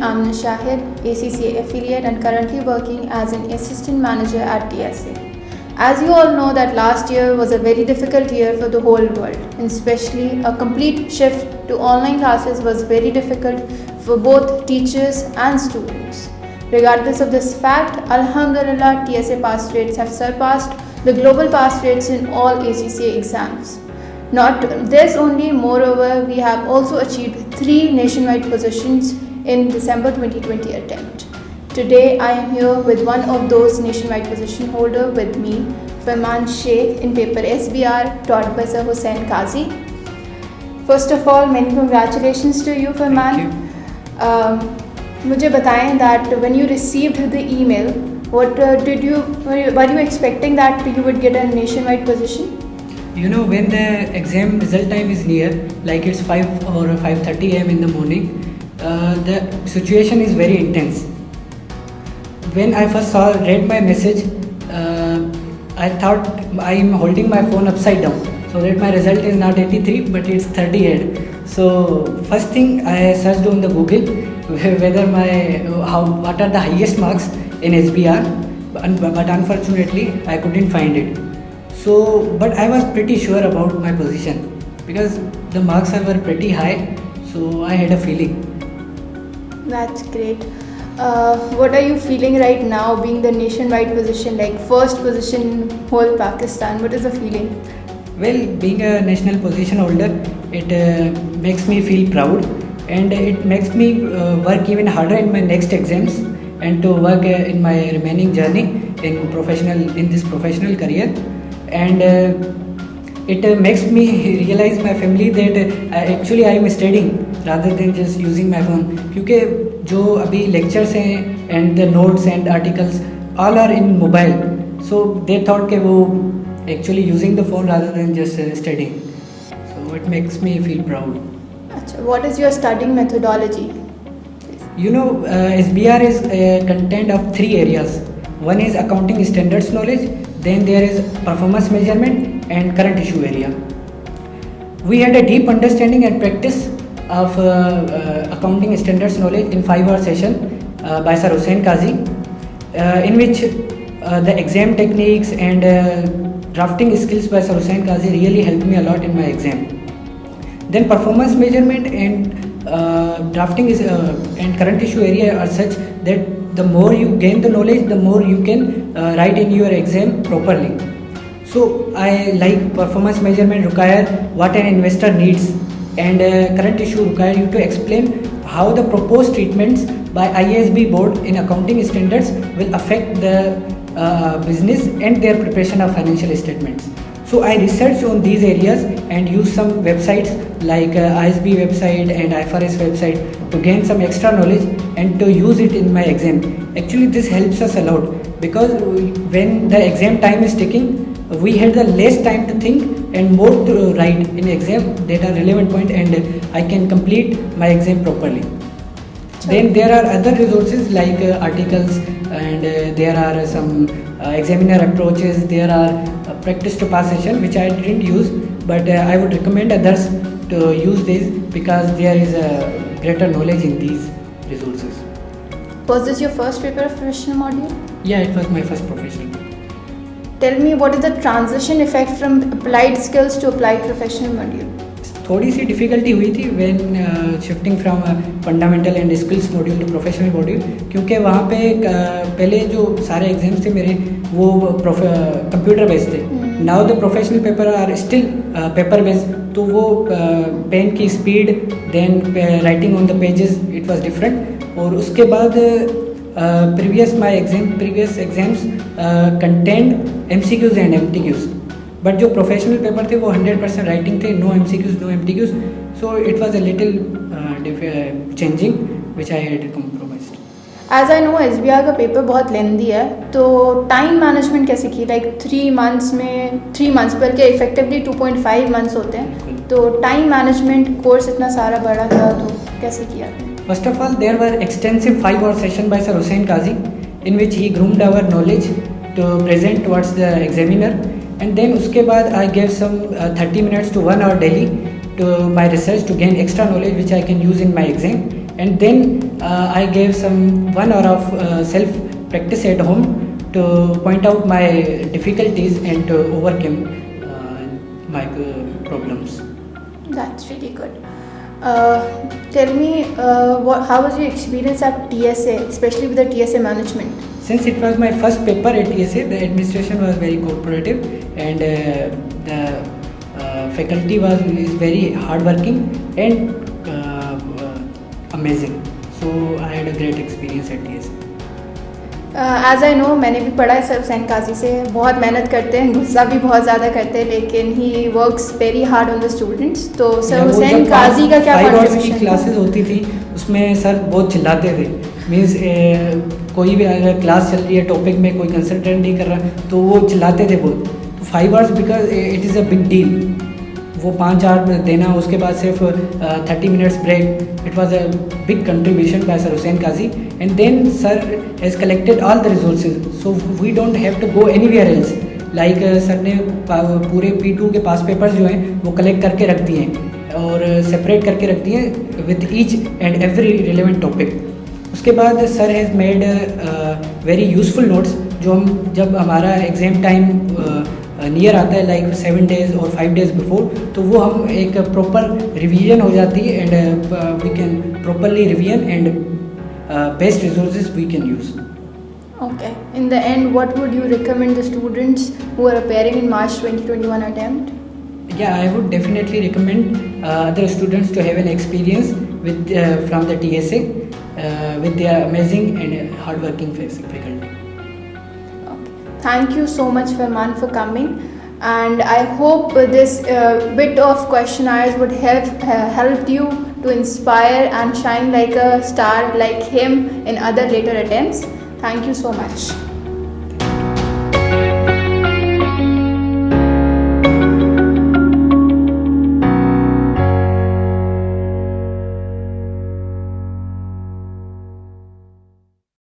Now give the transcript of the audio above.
I'm Shahid, ACCA affiliate and currently working as an assistant manager at TSA. As you all know that last year was a very difficult year for the whole world, and especially a complete shift to online classes was very difficult for both teachers and students. Regardless of this fact, Alhamdulillah, TSA pass rates have surpassed the global pass rates in all ACCA exams. Not this only, moreover, we have also achieved 3 nationwide positions in December 2020 attempt. Today, I am here with one of those nationwide position holder with me, Farman Sheikh, in paper SBR taught by Sir Hussain Qazi. First of all, many congratulations to you, Farman. मुझे बताएं that when you received the email, were you expecting that you would get a nationwide position? You know, when the exam result time is near, like it's 5 or 5:30 am in the morning, the situation is very intense. When I first read my message, I thought I am holding my phone upside down, so that my result is not 83 but it's 38. So first thing I searched on the Google whether what are the highest marks in SBR, but unfortunately I couldn't find it. So, but I was pretty sure about my position because the marks were pretty high, so I had a feeling. That's great. What are you feeling right now being the nationwide position, like first position in whole Pakistan? What is the feeling? Well, being a national position holder, it makes me feel proud, and it makes me work even harder in my next exams and to work in my remaining journey in this professional career. And it makes me realize my family that actually I am studying rather than just using my phone, क्योंकि जो अभी lectures हैं and the notes and articles all are in mobile, so they thought कि वो actually using the phone rather than just studying, so it makes me feel proud. Achha, what is your studying methodology? You know, SBR is a content of 3 areas. One is accounting standards knowledge, then there is performance measurement and current issue area. We had a deep understanding and practice of accounting standards knowledge in 5-hour session by Sir Hussain Qazi, in which the exam techniques and drafting skills by Sir Hussain Qazi really helped me a lot in my exam. Then performance measurement and drafting is and current issue area are such that the more you gain the knowledge, the more you can write in your exam properly. So I like performance measurement require what an investor needs, and current issue require you to explain how the proposed treatments by IASB board in accounting standards will affect the business and their preparation of financial statements. So I researched on these areas and used some websites like ISB website and IFRS website to gain some extra knowledge and to use it in my exam. Actually, this helps us a lot because when the exam time is ticking, we had the less time to think and more to write in exam that are relevant point, and I can complete my exam properly. Sure. Then there are other resources like articles, and there are some examiner approaches, there are practice to pass session which I didn't use, but I would recommend others to use these because there is a greater knowledge in these resources. Was this your first paper of professional module? Yeah, it was my first professional. Tell me, what is the transition effect from applied skills to applied professional module? थोड़ी सी difficulty हुई थी when shifting from fundamental and skills module to professional module, क्योंकि वहाँ पे पहले जो सारे exams थे मेरे वो कंप्यूटर बेस्ड थे. Now the professional paper are still paper based, तो वो पेन की speed then writing on the pages it was different. और उसके बाद previous exams contained MCQs and MTQs, but जो प्रोफेशनल पेपर थे वो 100% राइटिंग थे, no MCQs, no MTQs, so it was a little changing which I had compromised. As I know SBR का paper बहुत lengthy है, तो टाइम मैनेजमेंट कैसे की? लाइक 3 मंथ्स बल्कि इफेक्टिवली 2.5 मंथ्स होते हैं, तो टाइम मैनेजमेंट कोर्स इतना सारा बड़ा था, तो कैसे किया? First of all, there were extensive 5-hour session by Sir Hussain Qazi, in which he groomed our knowledge to present towards the examiner, and then उसके बाद I gave some 30 minutes to 1 hour daily to my research to gain extra knowledge which I can use in my exam, and then I gave some 1 hour of self practice at home to point out my difficulties and to overcome my problems. That's really good. Tell me, how was your experience at TSA, especially with the TSA management? Since it was my first paper at TSA, the administration was very cooperative, and the faculty is very hardworking and amazing. So I had a great experience at TSA. As I know, मैंने भी पढ़ा है sir Hussain काजी से. बहुत मेहनत करते हैं, गुस्सा भी बहुत ज़्यादा करते हैं, लेकिन he works very hard on the students. तो सर हुसैन काजी का क्या कंट्रीब्यूशन? क्लासेस होती थी उसमें सर बहुत चिल्लाते थे. मीन्स कोई भी अगर क्लास चल रही है, टॉपिक में कोई कंसंट्रेट नहीं कर रहा तो वो चिल्लाते थे बहुत. तो 5 hours because it is a big deal. वो 5 hour देना, उसके बाद सिर्फ 30 minutes break. It was a big contribution by sir Hussain Qazi. And then sir has collected all the resources, so we don't have to go anywhere else. Like sir ने पूरे P2 के पास papers जो हैं वो कलेक्ट करके रख दिए हैं और सेपरेट करके रख दिए हैं with each and every relevant topic. उसके बाद sir has made very useful notes, जो हम जब हमारा एग्ज़ाम टाइम नियर आता है, लाइक 7 days और 5 days बिफोर, तो वो हम एक प्रॉपर रिवीजन हो जाती है and we can properly revision and best resources we can use. Okay. In the end, what would you recommend the students who are appearing in March 2021 attempt? Yeah, I would definitely recommend other students to have an experience with from the TSA with their amazing and hardworking faculty. Okay. Thank you so much, Farman, for coming. And I hope this bit of questionnaires would have helped you to inspire and shine like a star like him in other later attempts. Thank you so much.